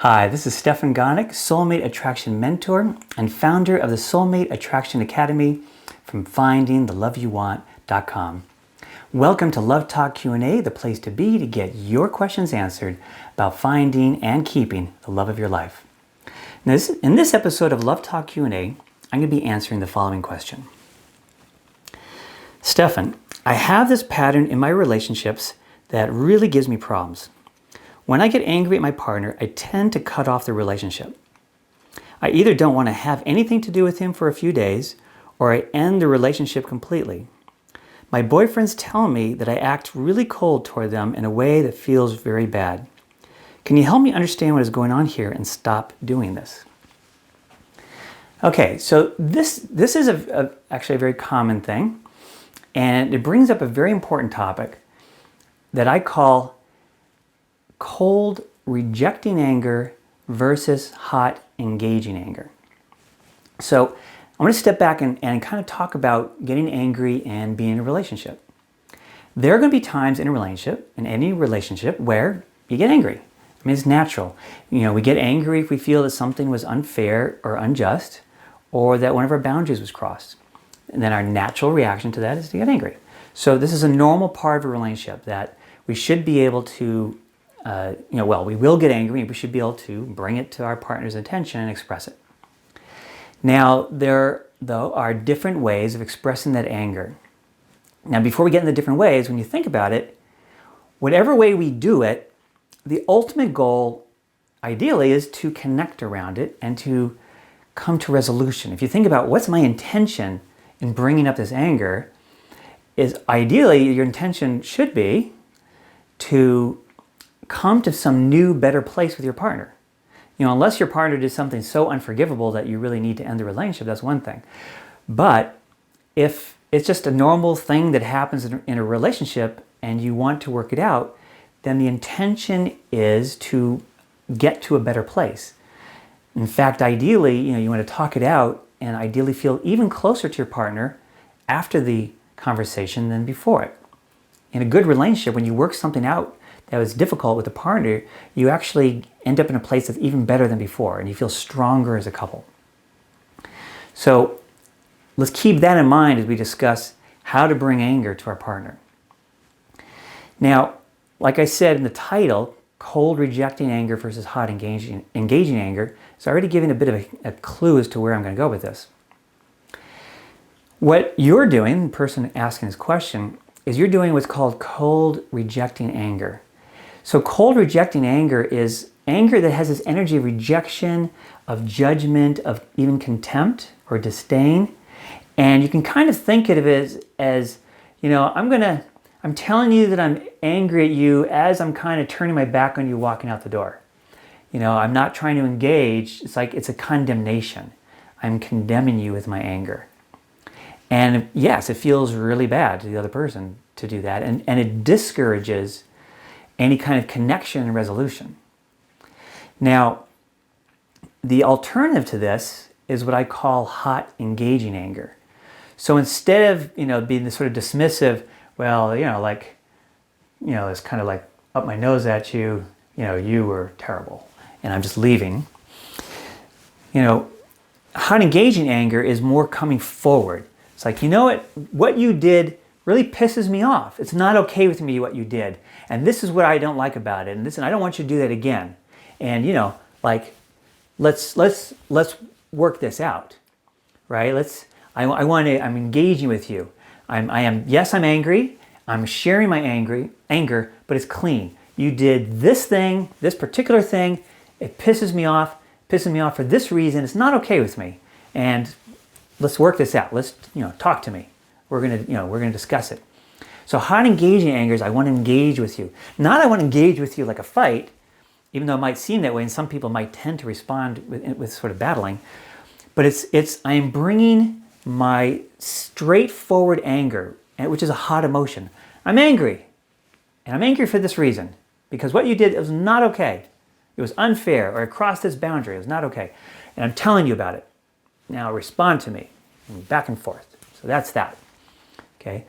Hi, this is Stefan Gonick, Soulmate Attraction Mentor and founder of the Soulmate Attraction Academy from findingtheloveyouwant.com. Welcome to Love Talk Q&A, the place to be to get your questions answered about finding and keeping the love of your life. Now, in this episode of Love Talk Q&A, I'm going to be answering the following question. Stefan, I have this pattern in my relationships that really gives me problems. When I get angry at my partner, I tend to cut off the relationship. I either don't want to have anything to do with him for a few days, or I end the relationship completely. My boyfriends tell me that I act really cold toward them in a way that feels very bad. Can you help me understand what is going on here and stop doing this? Okay, so this is actually a very common thing, and it brings up a very important topic that I call cold, rejecting anger versus hot, engaging anger. So I want to step back and kind of talk about getting angry and being in a relationship. There are going to be times in any relationship, where you get angry. I mean, it's natural. You know, we get angry if we feel that something was unfair or unjust, or that one of our boundaries was crossed. And then our natural reaction to that is to get angry. So this is a normal part of a relationship that we should be able to we will get angry, and we should be able to bring it to our partner's attention and express it. Now, there, though, are different ways of expressing that anger. Now, before we get into the different ways, when you think about it, whatever way we do it, the ultimate goal, ideally, is to connect around it and to come to resolution. If you think about what's my intention in bringing up this anger, is ideally your intention should be to come to some new, better place with your partner. You know, unless your partner did something so unforgivable that you really need to end the relationship, that's one thing. But if it's just a normal thing that happens in a relationship and you want to work it out, then the intention is to get to a better place. In fact, ideally, you want to talk it out and ideally feel even closer to your partner after the conversation than before it. In a good relationship, when you work something out that was difficult with a partner, you actually end up in a place that's even better than before, and you feel stronger as a couple. So let's keep that in mind as we discuss how to bring anger to our partner. Now, like I said in the title, cold rejecting anger versus hot engaging anger, is already giving a bit of a clue as to where I'm going to go with this. What you're doing, the person asking this question, is you're doing what's called cold rejecting anger. So cold rejecting anger is anger that has this energy of rejection, of judgment, of even contempt or disdain. And you can kind of think of it as I'm telling you that I'm angry at you as I'm kind of turning my back on you walking out the door. I'm not trying to engage. It's like it's a condemnation. I'm condemning you with my anger. And yes, it feels really bad to the other person to do that. And it discourages any kind of connection and resolution. Now, the alternative to this is what I call hot engaging anger. So instead of, being this sort of dismissive, it's kind of like up my nose at you, you were terrible and I'm just leaving. Hot engaging anger is more coming forward. It's like, what you did really pisses me off. It's not okay with me what you did. And this is what I don't like about it. And I don't want you to do that again. And let's work this out. Right? I'm engaging with you. I'm angry. I'm sharing my anger, but it's clean. You did this thing, this particular thing. It pisses me off for this reason. It's not okay with me. And let's work this out. Let's, talk to me. We're gonna discuss it. So hot engaging anger is I want to engage with you. Not I want to engage with you like a fight, even though it might seem that way, and some people might tend to respond with sort of battling. But it's I am bringing my straightforward anger, which is a hot emotion. I'm angry, and I'm angry for this reason, because what you did was not okay. It was unfair, or it crossed this boundary. It was not okay, and I'm telling you about it. Now respond to me, and back and forth. So that's that. Okay.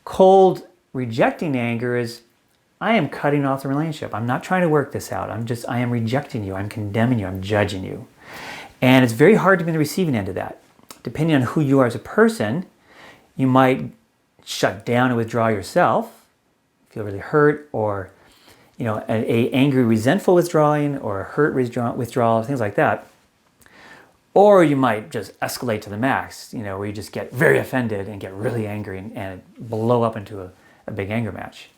Cold rejecting anger is I am cutting off the relationship. I'm not trying to work this out. I am rejecting you. I'm condemning you. I'm judging you. And it's very hard to be on the receiving end of that. Depending on who you are as a person, you might shut down and withdraw yourself, feel really hurt, or a angry, resentful withdrawing, or a hurt withdrawal, things like that. Or you might just escalate to the max, where you just get very offended and get really angry and blow up into a big anger match.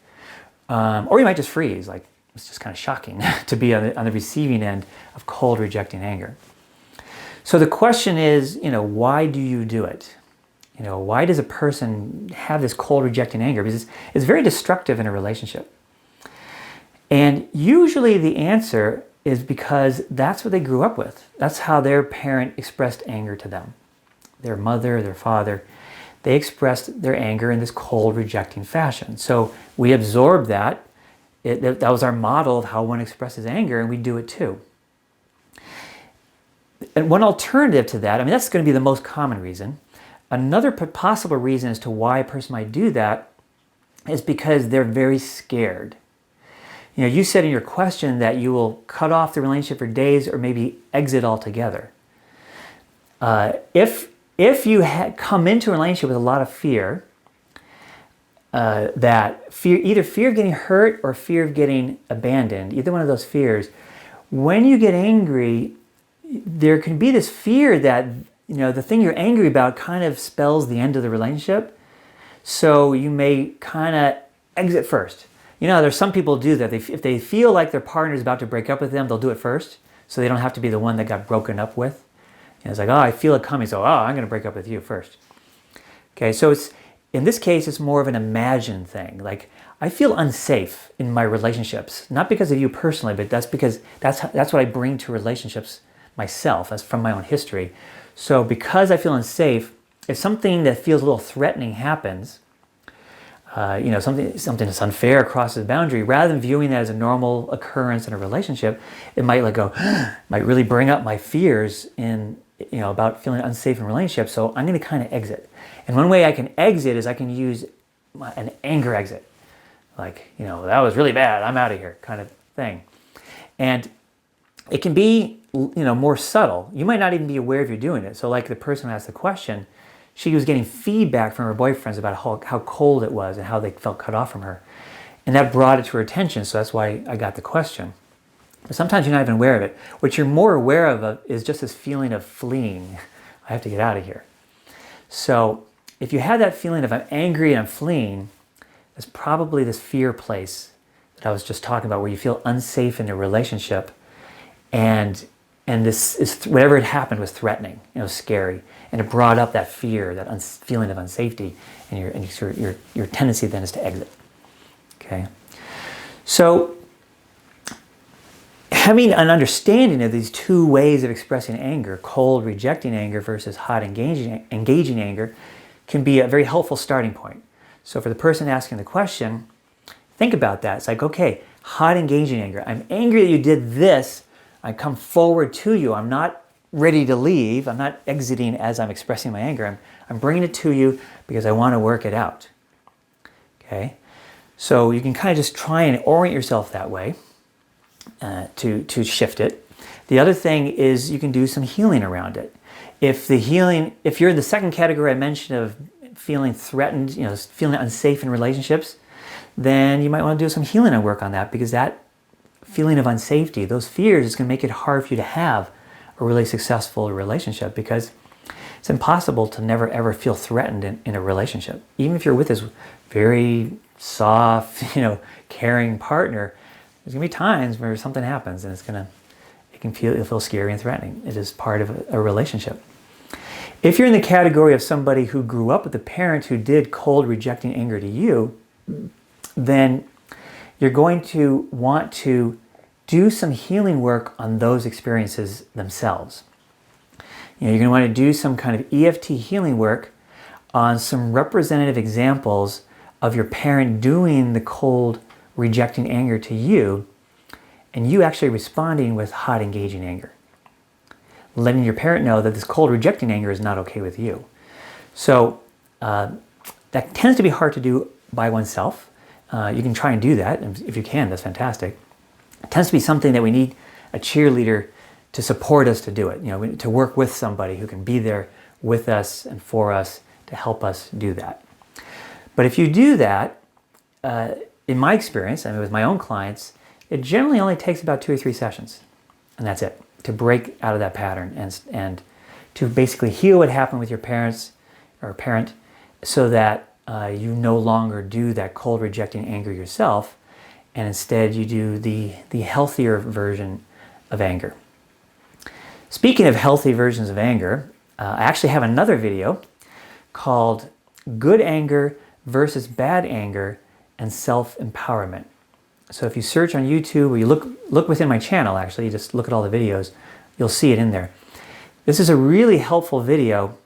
Or you might just freeze. Like, it's just kind of shocking to be on the receiving end of cold, rejecting anger. So the question is, why do you do it? Why does a person have this cold, rejecting anger? Because it's very destructive in a relationship. And usually the answer is because that's what they grew up with. That's how their parent expressed anger to them. Their mother, their father, they expressed their anger in this cold, rejecting fashion. So we absorb that. That was our model of how one expresses anger, and we do it too. And one alternative to that, that's going to be the most common reason. Another possible reason as to why a person might do that is because they're very scared. You said in your question that you will cut off the relationship for days or maybe exit altogether. If you come into a relationship with a lot of fear, either fear of getting hurt or fear of getting abandoned, either one of those fears, when you get angry, there can be this fear that the thing you're angry about kind of spells the end of the relationship. So you may kind of exit first. There's some people who do that. If they feel like their partner is about to break up with them, they'll do it first, so they don't have to be the one that got broken up with. And it's like, I feel it coming, so I'm going to break up with you first. Okay, so in this case, it's more of an imagined thing. Like, I feel unsafe in my relationships, not because of you personally, but that's because that's what I bring to relationships myself, as from my own history. So because I feel unsafe, if something that feels a little threatening happens, something that's unfair crosses the boundary, rather than viewing that as a normal occurrence in a relationship, it might might really bring up my fears about feeling unsafe in relationships. So I'm going to kind of exit. And one way I can exit is I can use an anger exit. Like, that was really bad, I'm out of here, kind of thing. And it can be, more subtle. You might not even be aware if you're doing it. So like the person who asked the question, she was getting feedback from her boyfriends about how cold it was and how they felt cut off from her. And that brought it to her attention, so that's why I got the question. But sometimes you're not even aware of it. What you're more aware of is just this feeling of fleeing. I have to get out of here. So if you have that feeling of I'm angry and I'm fleeing, it's probably this fear place that I was just talking about, where you feel unsafe in a relationship, and this is whatever had happened was threatening, scary, and it brought up that fear, that feeling of unsafety, and your tendency then is to exit. Okay, so having an understanding of these two ways of expressing anger, cold, rejecting anger versus hot, engaging anger, can be a very helpful starting point. So for the person asking the question, think about that. It's like, okay, hot, engaging anger. I'm angry that you did this. I come forward to you. I'm not ready to leave. I'm not exiting as I'm expressing my anger. I'm bringing it to you because I want to work it out. Okay? So you can kind of just try and orient yourself that way to shift it. The other thing is you can do some healing around it. If you're in the second category I mentioned of feeling threatened, feeling unsafe in relationships, then you might want to do some healing and work on that, because that feeling of unsafety, those fears, is going to make it hard for you to have a really successful relationship, because it's impossible to never ever feel threatened in a relationship. Even if you're with this very soft, caring partner, there's going to be times where something happens and it'll feel scary and threatening. It is part of a relationship. If you're in the category of somebody who grew up with a parent who did cold, rejecting anger to you, then you're going to want to do some healing work on those experiences themselves. You're going to want to do some kind of EFT healing work on some representative examples of your parent doing the cold, rejecting anger to you, and you actually responding with hot, engaging anger. Letting your parent know that this cold, rejecting anger is not okay with you. So that tends to be hard to do by oneself. You can try and do that. If you can, that's fantastic. It tends to be something that we need a cheerleader to support us to do it. To work with somebody who can be there with us and for us to help us do that. But if you do that, in my experience, with my own clients, it generally only takes about 2 or 3 sessions, and that's it, to break out of that pattern and to basically heal what happened with your parents or parent, so that you no longer do that cold rejecting anger yourself, and instead you do the healthier version of anger. Speaking of healthy versions of anger, I actually have another video called Good Anger versus Bad Anger and Self-Empowerment. So if you search on YouTube, or you look within my channel, actually, you just look at all the videos, you'll see it in there. This is a really helpful video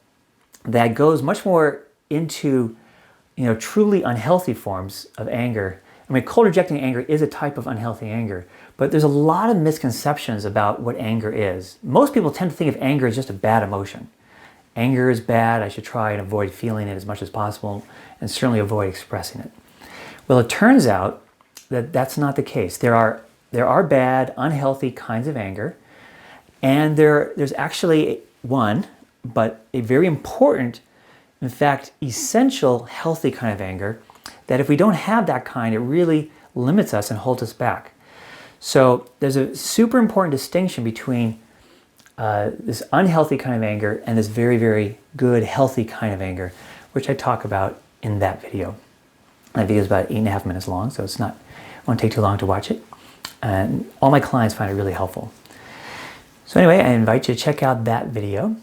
that goes much more into truly unhealthy forms of anger. Cold rejecting anger is a type of unhealthy anger, but there's a lot of misconceptions about what anger is. Most people tend to think of anger as just a bad emotion. Anger is bad, I should try and avoid feeling it as much as possible, and certainly avoid expressing it. Well, it turns out that that's not the case. There are bad, unhealthy kinds of anger, and there's actually one, but a very important, in fact, essential, healthy kind of anger, that if we don't have that kind, it really limits us and holds us back. So there's a super important distinction between this unhealthy kind of anger and this very, very good, healthy kind of anger, which I talk about in that video. That video is about 8.5 minutes long, so it won't take too long to watch it. And all my clients find it really helpful. So anyway, I invite you to check out that video.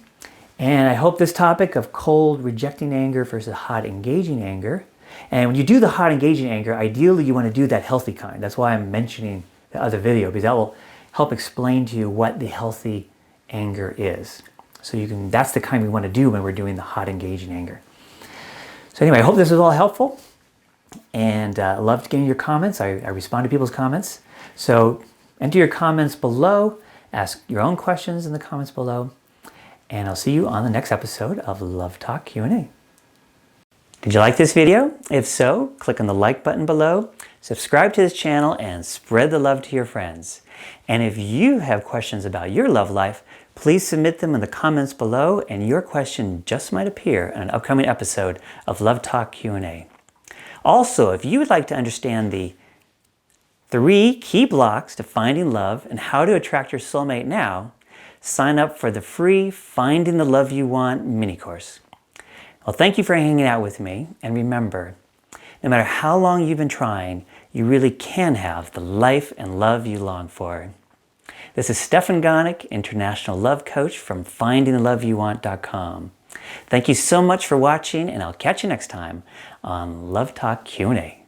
And I hope this topic of cold rejecting anger versus hot engaging anger, and when you do the hot engaging anger, ideally you want to do that healthy kind. That's why I'm mentioning the other video, because that will help explain to you what the healthy anger is. So that's the kind we want to do when we're doing the hot engaging anger. So anyway, I hope this was all helpful, and I love getting your comments. I respond to people's comments. So enter your comments below, ask your own questions in the comments below, and I'll see you on the next episode of Love Talk Q&A. Did you like this video? If so, click on the like button below, subscribe to this channel, and spread the love to your friends. And if you have questions about your love life, please submit them in the comments below, and your question just might appear in an upcoming episode of Love Talk Q&A. Also, if you would like to understand the 3 key blocks to finding love and how to attract your soulmate now, sign up for the free Finding the Love You Want mini course. Well, thank you for hanging out with me, and remember, no matter how long you've been trying, you really can have the life and love you long for. This is Stefan Gonick, International Love Coach from FindingTheLoveYouWant.com. Thank you so much for watching, and I'll catch you next time on Love Talk Q&A.